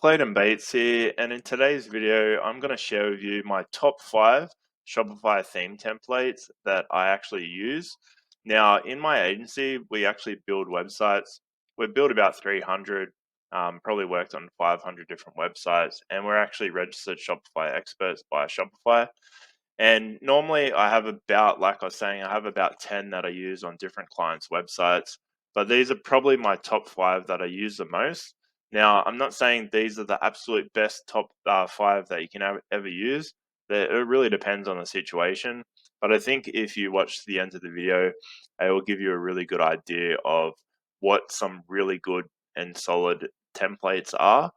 Clayton Bates here, and in today's video, I'm going to share with you my top 5 Shopify theme templates that I actually use. Now, in my agency, we actually build websites. We built about 300, probably worked on 500 different websites, and we're actually registered Shopify experts by Shopify. And normally, I have about, like I was saying, I have about 10 that I use on different clients' websites, but these are probably my top 5 that I use the most. Now, I'm not saying these are the absolute best top 5 that you can ever use. It really depends on the situation. But I think if you watch the end of the video, it will give you a really good idea of what some really good and solid templates are.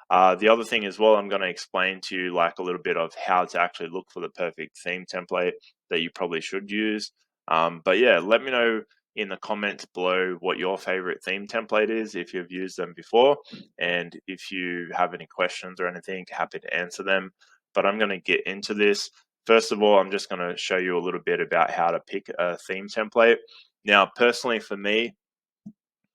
The other thing as well, I'm going to explain to you like a little bit of how to actually look for the perfect theme template that you probably should use. But yeah, let me know in the comments below what your favorite theme template is if you've used them before. And if you have any questions or anything, happy to answer them. But I'm going to get into this. First of all, I'm just going to show you a little bit about how to pick a theme template. Now, personally for me,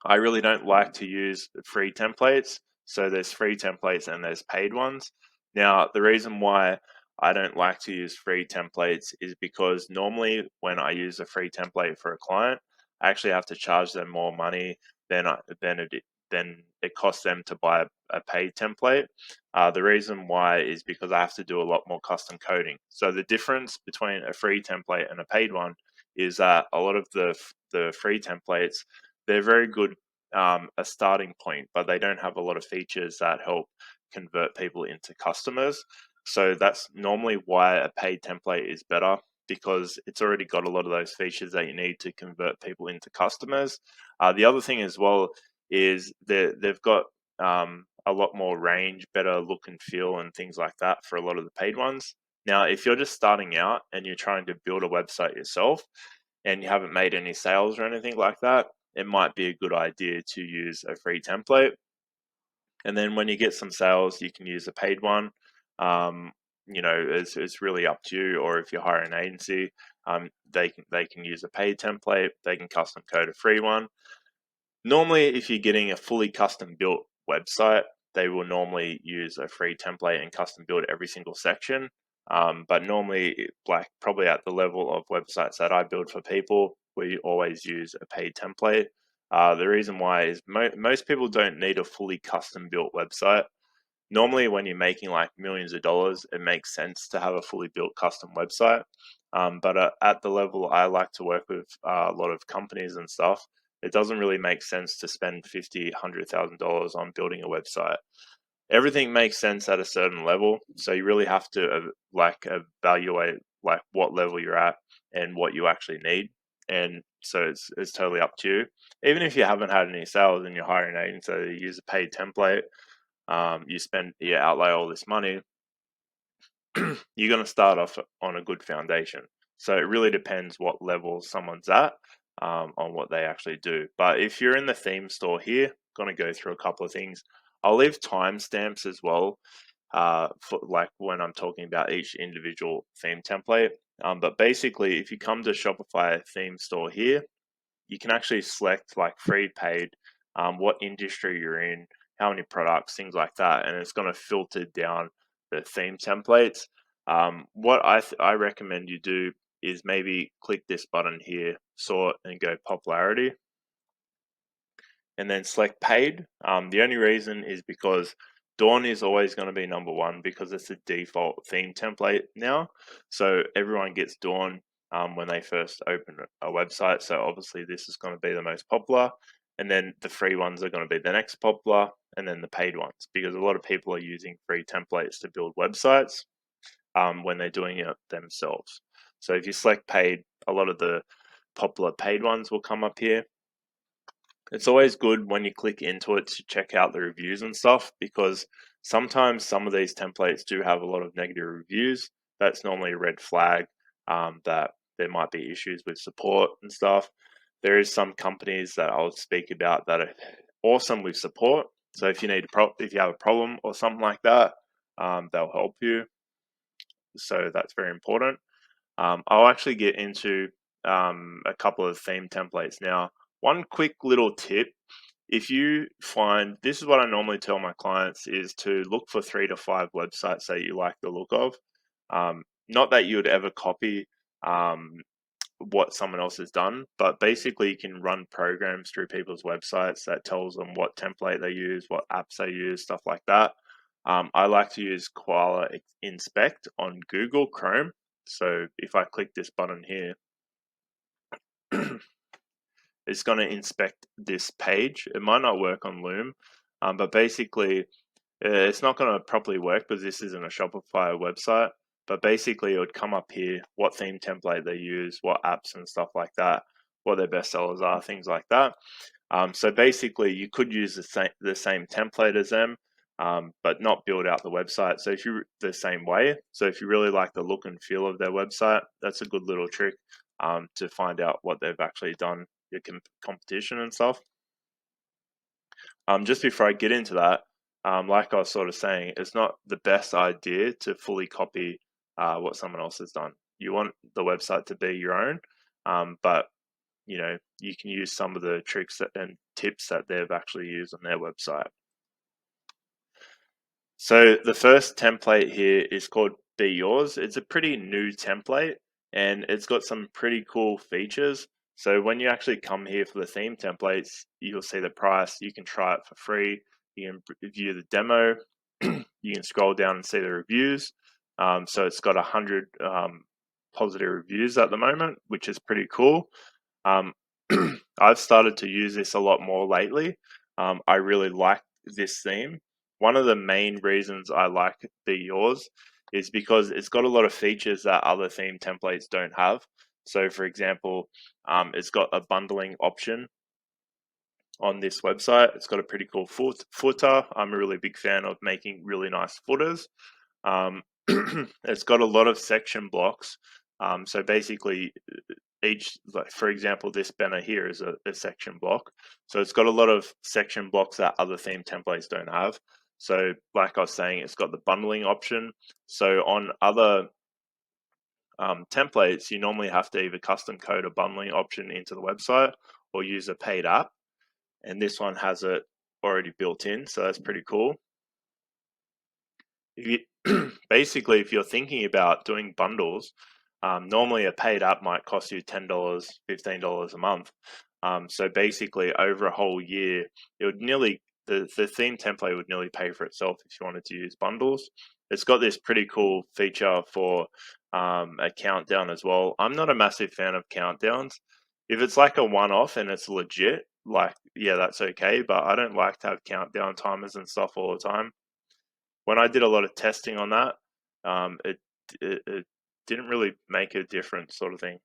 I really don't like to use free templates. So there's free templates and there's paid ones. Now, the reason why I don't like to use free templates is because normally when I use a free template for a client, I actually have to charge them more money than it costs them to buy a paid template. The reason why is because I have to do a lot more custom coding. So the difference between a free template and a paid one is that a lot of the free templates, they're very good, a starting point, but they don't have a lot of features that help convert people into customers. So that's normally why a paid template is better, because it's already got a lot of those features that you need to convert people into customers. The other thing as well is they've got a lot more range, better look and feel, and things like that for a lot of the paid ones. Now, if you're just starting out and you're trying to build a website yourself and you haven't made any sales or anything like that, it might be a good idea to use a free template. And then when you get some sales, you can use a paid one. Um, it's really up to you. Or if you hire an agency, they can use a paid template. They can custom code a free one. Normally, if you're getting a fully custom built website, they will normally use a free template and custom build every single section. But normally, like probably at the level of websites that I build for people, we always use a paid template. The reason why is most people don't need a fully custom built website. Normally, when you're making like millions of dollars, it makes sense to have a fully built custom website. But at the level I like to work with a lot of companies and stuff, it doesn't really make sense to spend $50,000, $100,000 on building a website. Everything makes sense at a certain level, so you really have to like evaluate like what level you're at and what you actually need. And so it's totally up to you. Even if you haven't had any sales and you're hiring an agency, so you use a paid template, you outlay all this money, you're going to start off on a good foundation. So it really depends what level someone's at, on what they actually do. But if you're in the theme store here, going to go through a couple of things. I'll leave timestamps as well, for like when I'm talking about each individual theme template. But basically, if you come to Shopify theme store here, you can actually select like free, paid, what industry you're in, how many products, things like that, and it's going to filter down the theme templates. What I recommend you do is maybe click this button here, sort, and go popularity, and then select paid. The only reason is because Dawn is always going to be number one because it's the default theme template now. So everyone gets Dawn when they first open a website. So obviously this is going to be the most popular. And then the free ones are going to be the next popular, and then the paid ones, because a lot of people are using free templates to build websites when they're doing it themselves. So if you select paid, a lot of the popular paid ones will come up here. It's always good when you click into it to check out the reviews and stuff, because sometimes some of these templates do have a lot of negative reviews. That's normally a red flag, that there might be issues with support and stuff. There is some companies that I'll speak about that are awesome with support. So if you if you have a problem or something like that, they'll help you. So that's very important. I'll actually get into a couple of theme templates now. One quick little tip if you find, this is what I normally tell my clients, is to look for 3 to 5 websites that you like the look of. Not that you would ever copy what someone else has done, but basically you can run programs through people's websites that tells them what template they use, what apps they use, stuff like that. I like to use Koala Inspect on Google Chrome. So if I click this button here, it's going to inspect this page. It might not work on Loom, but basically it's not going to properly work because this isn't a Shopify website. But basically, it would come up here what theme template they use, what apps and stuff like that, what their best sellers are, things like that. So basically, you could use the same template as them, but not build out the website. So if you the same way. So if you really like the look and feel of their website, that's a good little trick to find out what they've actually done, your competition and stuff. Just before I get into that, like I was sort of saying, it's not the best idea to fully copy what someone else has done. You want the website to be your own, but you can use some of the tricks and tips that they've actually used on their website. So the first template here is called Be Yours. It's a pretty new template and it's got some pretty cool features. So when you actually come here for the theme templates, you'll see the price. You can try it for free. You can view the demo. You can scroll down and see the reviews. So it's got 100 positive reviews at the moment, which is pretty cool. I've started to use this a lot more lately. I really like this theme. One of the main reasons I like Be Yours is because it's got a lot of features that other theme templates don't have. So, for example, it's got a bundling option on this website. It's got a pretty cool footer. I'm a really big fan of making really nice footers. It's got a lot of section blocks. So basically, like for example, this banner here is a section block. So it's got a lot of section blocks that other theme templates don't have. So like I was saying, it's got the bundling option. So on other templates, you normally have to either custom code a bundling option into the website or use a paid app. And this one has it already built in. So that's pretty cool. If you, basically, if you're thinking about doing bundles, normally a paid app might cost you $10, $15 a month. So basically, over a whole year, it would the theme template would nearly pay for itself if you wanted to use bundles. It's got this pretty cool feature for a countdown as well. I'm not a massive fan of countdowns. If it's like a one-off and it's legit, like yeah, that's okay. But I don't like to have countdown timers and stuff all the time. When I did a lot of testing on that, it didn't really make a difference, sort of thing.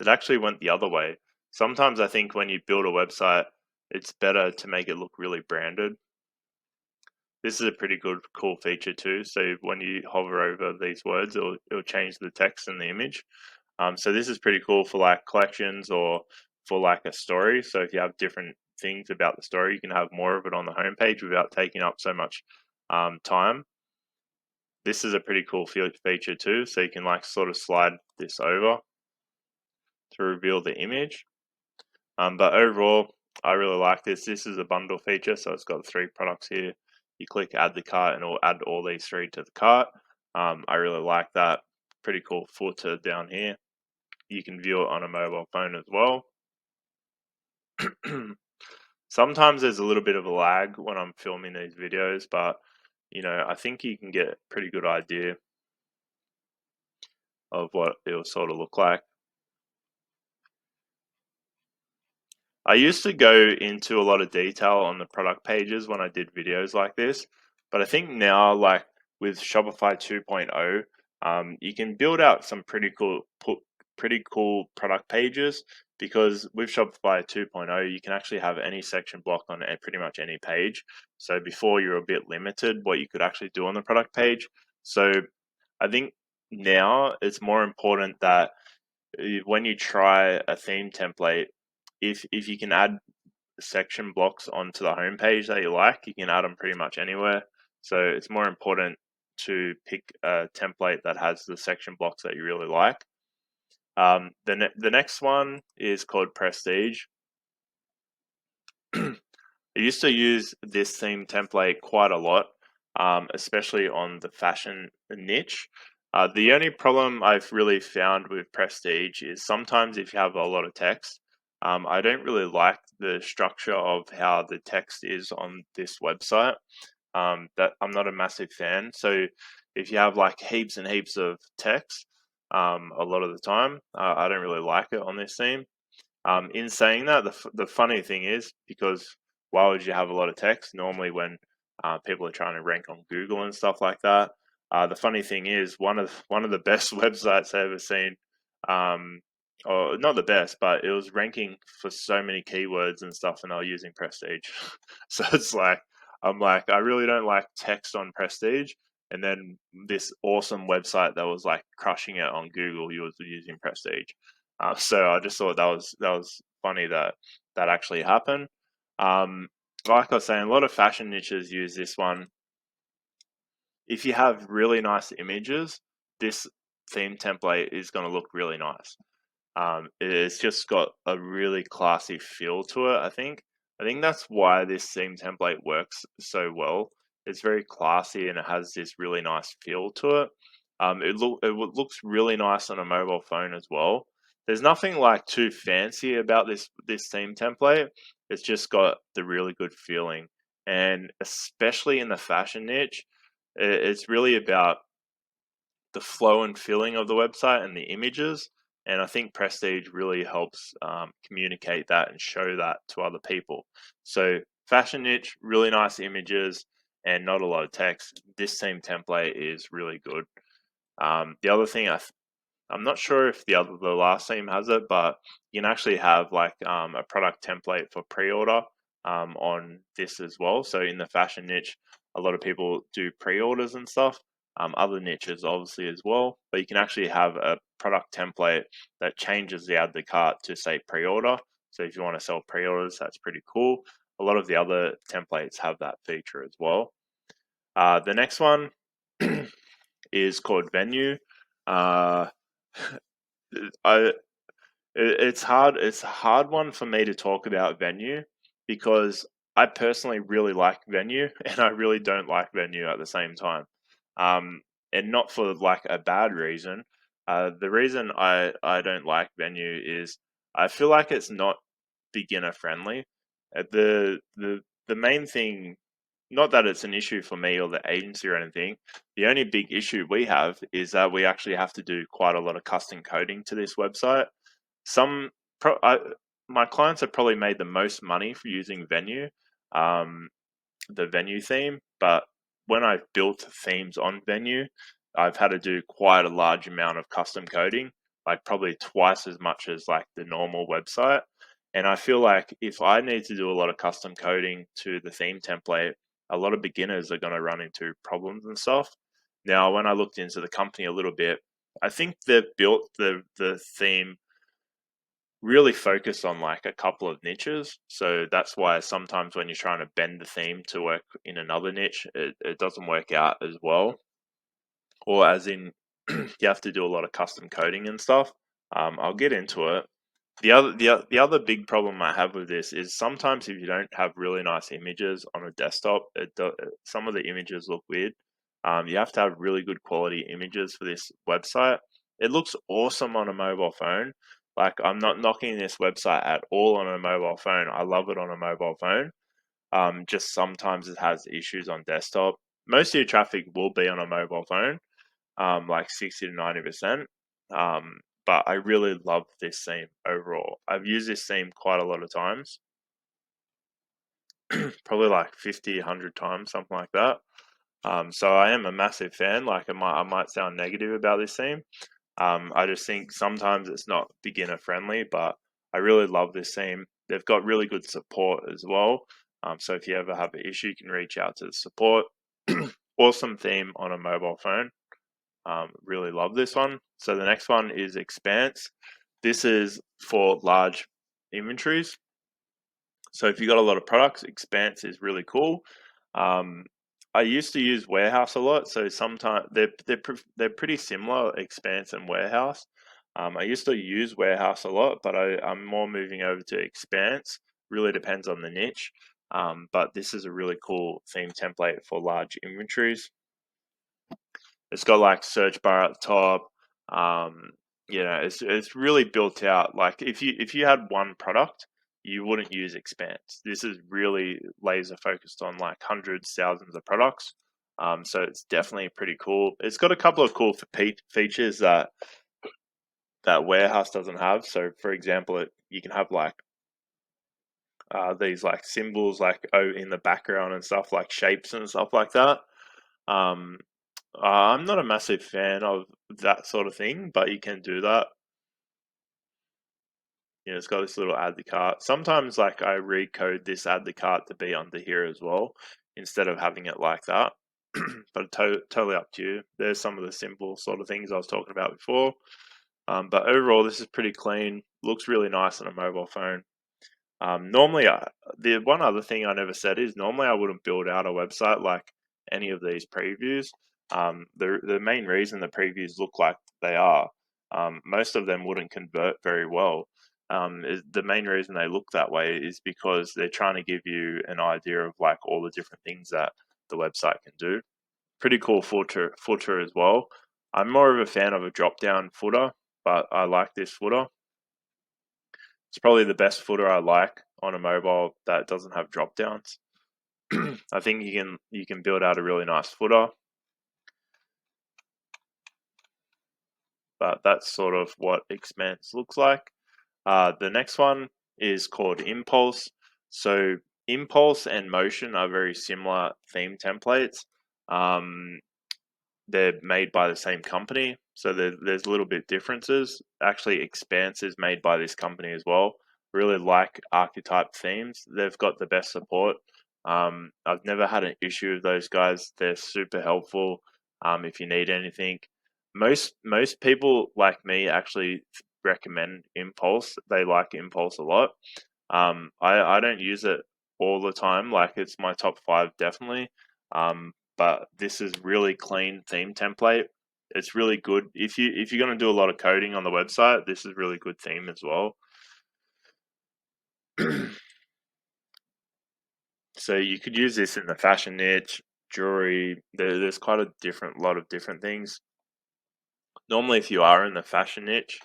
It actually went the other way. Sometimes I think when you build a website, it's better to make it look really branded. This is a pretty cool feature too. So when you hover over these words, it'll change the text and the image. So this is pretty cool for like collections or for like a story. So if you have different things about the story, you can have more of it on the homepage without taking up so much time. This is a pretty cool feature too. So you can like sort of slide this over to reveal the image. But overall, I really like this. This is a bundle feature. So it's got 3 products here. You click add the cart and it'll add all these 3 to the cart. I really like that. Pretty cool footer down here. You can view it on a mobile phone as well. Sometimes there's a little bit of a lag when I'm filming these videos, but I think you can get a pretty good idea of what it'll sort of look like. I used to go into a lot of detail on the product pages when I did videos like this, but I think now, like with Shopify 2.0, you can build out some pretty cool product pages because with Shopify 2.0, you can actually have any section block on pretty much any page. So before you're a bit limited what you could actually do on the product page. So I think now it's more important that when you try a theme template, if you can add section blocks onto the homepage that you like, you can add them pretty much anywhere. So it's more important to pick a template that has the section blocks that you really like. The next one is called Prestige. I used to use this theme template quite a lot, especially on the fashion niche. The only problem I've really found with Prestige is sometimes if you have a lot of text, I don't really like the structure of how the text is on this website. That I'm not a massive fan. So if you have like heaps and heaps of text, a lot of the time, I don't really like it on this theme. In saying that, the funny thing is because why would you have a lot of text? Normally, when people are trying to rank on Google and stuff like that, the funny thing is one of the best websites I've ever seen, um, or not the best, but it was ranking for so many keywords and stuff, and they were using Prestige. So it's like I'm like I really don't like text on Prestige, and then this awesome website that was like crushing it on Google, you was using Prestige. So I just thought that was funny that that actually happened. Um, like I was saying, a lot of fashion niches use this one. If you have really nice images, this theme template is going to look really nice. It's just got a really classy feel to it. I think that's why this theme template works so well. It's very classy and it has this really nice feel to it. Looks really nice on a mobile phone as well. There's nothing like too fancy about this theme template. It's just got the really good feeling, and especially in the fashion niche, it's really about the flow and feeling of the website and the images. And I think Prestige really helps communicate that and show that to other people. So, fashion niche, really nice images, and not a lot of text. This same template is really good. The other thing I'm not sure if the last team has it, but you can actually have like a product template for pre-order on this as well. So in the fashion niche, a lot of people do pre-orders and stuff. Other niches obviously as well, but you can actually have a product template that changes the add to cart to say pre-order. So if you want to sell pre-orders, that's pretty cool. A lot of the other templates have that feature as well. The next one is called Venue. Uh, I it's hard. It's a hard one for me to talk about Venue because I personally really like Venue and I really don't like Venue at the same time. Um, and not for like a bad reason. The reason I don't like Venue is I feel like it's not beginner friendly. The main thing, not that it's an issue for me or the agency or anything. The only big issue we have is that we actually have to do quite a lot of custom coding to this website. Some pro- I, my clients have probably made the most money for using Venue, um, the Venue theme. But when I've built themes on Venue, I've had to do quite a large amount of custom coding, like probably twice as much as like the normal website. And I feel like if I need to do a lot of custom coding to the theme template, a lot of beginners are going to run into problems and stuff. Now, when I looked into the company a little bit, I think they've built the theme really focused on like a couple of niches. So that's why sometimes when you're trying to bend the theme to work in another niche, it doesn't work out as well. Or as in you have to do a lot of custom coding and stuff. I'll get into it. The other big problem I have with this is sometimes if you don't have really nice images on a desktop, some of the images look weird. You have to have really good quality images for this website. It looks awesome on a mobile phone. Like I'm not knocking this website at all on a mobile phone. I love it on a mobile phone. Just sometimes it has issues on desktop. Most of your traffic will be on a mobile phone, like 60 to 90%. Um, but I really love this theme overall. I've used this theme quite a lot of times, probably like 50, 100 times, something like that. So I am a massive fan. Like I might sound negative about this theme. I just think sometimes it's not beginner friendly, but I really love this theme. They've got really good support as well. So if you ever have an issue, you can reach out to the support. Awesome theme on a mobile phone. Really love this one. So the next one is Expanse. This is for large inventories. So if you got a lot of products, Expanse is really cool. Um, I used to use Warehouse a lot, so sometimes they're pretty similar, Expanse and Warehouse. I used to use Warehouse a lot, but I'm more moving over to Expanse Really depends on the niche. But this is a really cool theme template for large inventories. It's got like search bar at the top. Um, it's really built out. Like if you had one product, you wouldn't use Expanse. This is really laser focused on like hundreds, thousands of products. So it's definitely pretty cool. It's got a couple of cool features that Warehouse doesn't have. So for example, you can have like these like symbols like in the background and stuff, like shapes and stuff like that. Um, I'm not a massive fan of that sort of thing, but you can do that. It's got this little add to cart. Sometimes, like, I recode this add to cart to be under here as well, instead of having it like that. But totally up to you. There's some of the simple sort of things I was talking about before. But overall, this is pretty clean. Looks really nice on a mobile phone. Normally, the one other thing I never said is normally I wouldn't build out a website like any of these previews. The main reason the previews look like they are, most of them wouldn't convert very well. The main reason they look that way is because they're trying to give you an idea of like all the different things that the website can do. Pretty cool footer as well. I'm more of a fan of a drop down footer, but I like this footer. It's probably the best footer I like on a mobile that doesn't have drop downs. I think you can build out a really nice footer, but that's sort of what Expanse looks like. The next one is called Impulse. So Impulse and Motion are very similar theme templates. Um, they're made by the same company, so there's a little bit differences. Actually, Expanse is made by this company as well. Really like archetype themes. They've got the best support. I've never had an issue with those guys. They're super helpful. If you need anything, most people like me actually recommend Impulse. They like Impulse a lot. I don't use it all the time. Like it's my top five definitely. But this is really clean theme template. It's really good. If you're gonna do a lot of coding on the website, this is really good theme as well. So you could use this in the fashion niche, jewelry. There's quite a lot of different things. Normally, if you are in the fashion niche,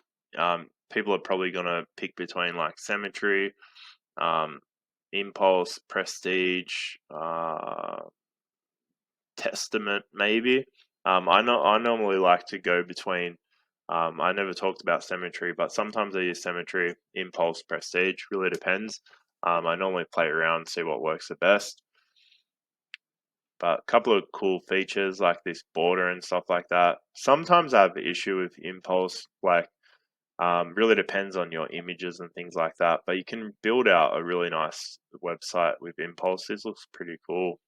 people are probably gonna pick between like Symmetry, um, Impulse, Prestige, Testament, maybe. I normally like to go between. I never talked about Symmetry, but sometimes I use Symmetry, Impulse, Prestige. Really depends. I normally play around, see what works the best. But a couple of cool features like this border and stuff like that. Sometimes I have an issue with Impulse, like really depends on your images and things like that. But you can build out a really nice website with Impulse. This looks pretty cool.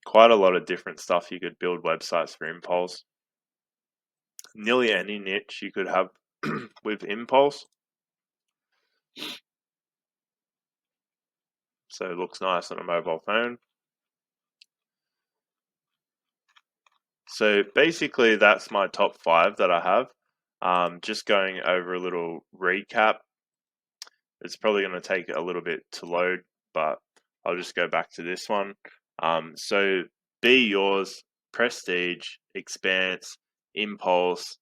Quite a lot of different stuff you could build websites for Impulse. Nearly any niche you could have with Impulse. So it looks nice on a mobile phone. So basically that's my top five that I have. Just going over a little recap. It's probably going to take a little bit to load, but I'll just go back to this one. So Be Yours, Prestige, Expanse, Impulse,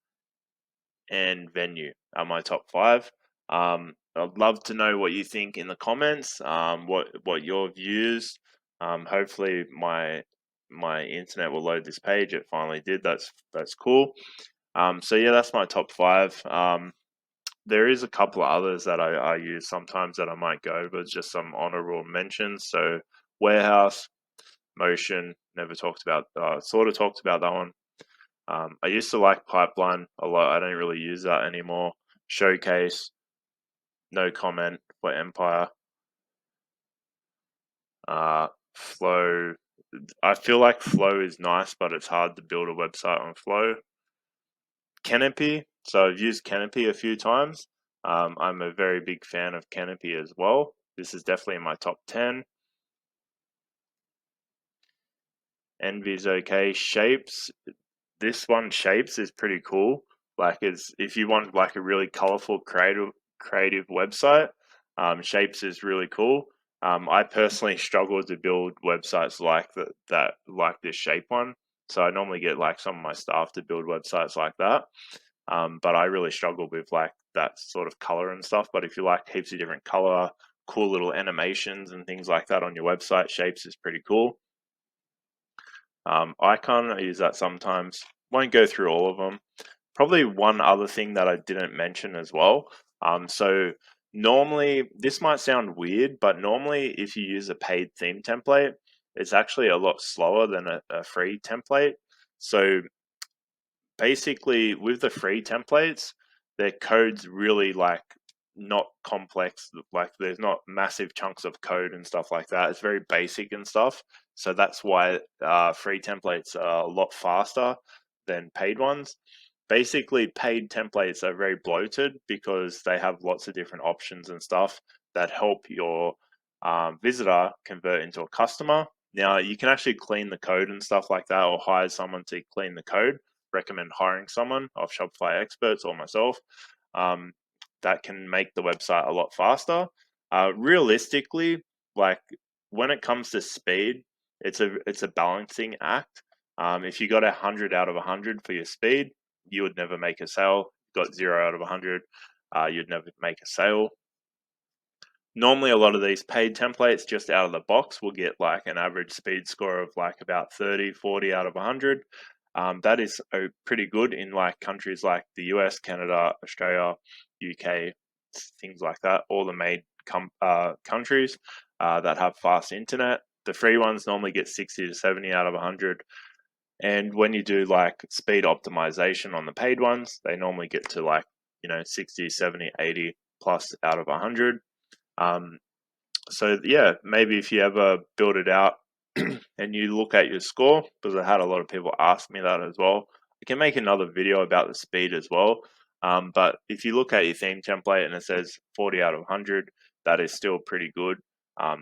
and Venue are my top five. I'd love to know what you think in the comments. What your views. Hopefully my internet will load this page. It finally did. That's cool. So yeah, that's my top five. There is a couple of others that I use sometimes that I might go, but just some honorable mentions. So Warehouse, Motion, never talked about. Sort of talked about that one. I used to like Pipeline a lot. I don't really use that anymore. Showcase, no comment for Empire. Flow. I feel like Flow is nice, but it's hard to build a website on Flow. Canopy. So I've used Canopy a few times. I'm a very big fan of Canopy as well. This is definitely in my top 10. Envy's okay. Shapes. This one, Shapes, is pretty cool. Like, it's if you want like a really colorful, creative website, Shapes is really cool. I personally struggle to build websites like that like this shape one. So I normally get like some of my staff to build websites like that. But I really struggle with like that sort of color and stuff. But if you like heaps of different color, cool little animations and things like that on your website, Shapes is pretty cool. Icon, I use that sometimes. Won't go through all of them. Probably one other thing that I didn't mention as well. So normally, this might sound weird, but normally if you use a paid theme template, it's actually a lot slower than a free template. So basically with the free templates, their code's really like not complex. Like there's not massive chunks of code and stuff like that. It's very basic and stuff. So that's why free templates are a lot faster than paid ones. Basically, paid templates are very bloated because they have lots of different options and stuff that help your visitor convert into a customer. Now, you can actually clean the code and stuff like that, or hire someone to clean the code. Recommend hiring someone of Shopify experts or myself. Um, that can make the website a lot faster. Realistically, like when it comes to speed, it's a balancing act. If you got 100 out of 100 for your speed, you would never make a sale. Got 0 out of 100, you'd never make a sale. Normally, a lot of these paid templates just out of the box will get like an average speed score of like about 30, 40 out of 100. That is pretty good in like countries like the US, Canada, Australia, UK, things like that. All the main countries that have fast internet. The free ones normally get 60 to 70 out of 100. And when you do like speed optimization on the paid ones, they normally get to like, 60, 70, 80 plus out of 100. So yeah, maybe if you ever build it out and you look at your score, because I had a lot of people ask me that as well. I can make another video about the speed as well. But if you look at your theme template and it says 40 out of 100, that is still pretty good.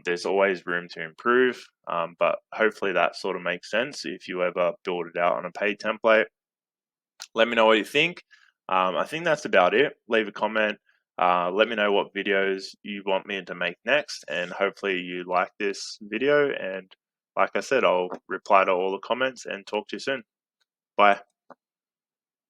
There's always room to improve, but hopefully that sort of makes sense if you ever build it out on a paid template. Let me know what you think. I think that's about it. Leave a comment. Let me know what videos you want me to make next, and hopefully you like this video. And like I said, I'll reply to all the comments and talk to you soon. Bye.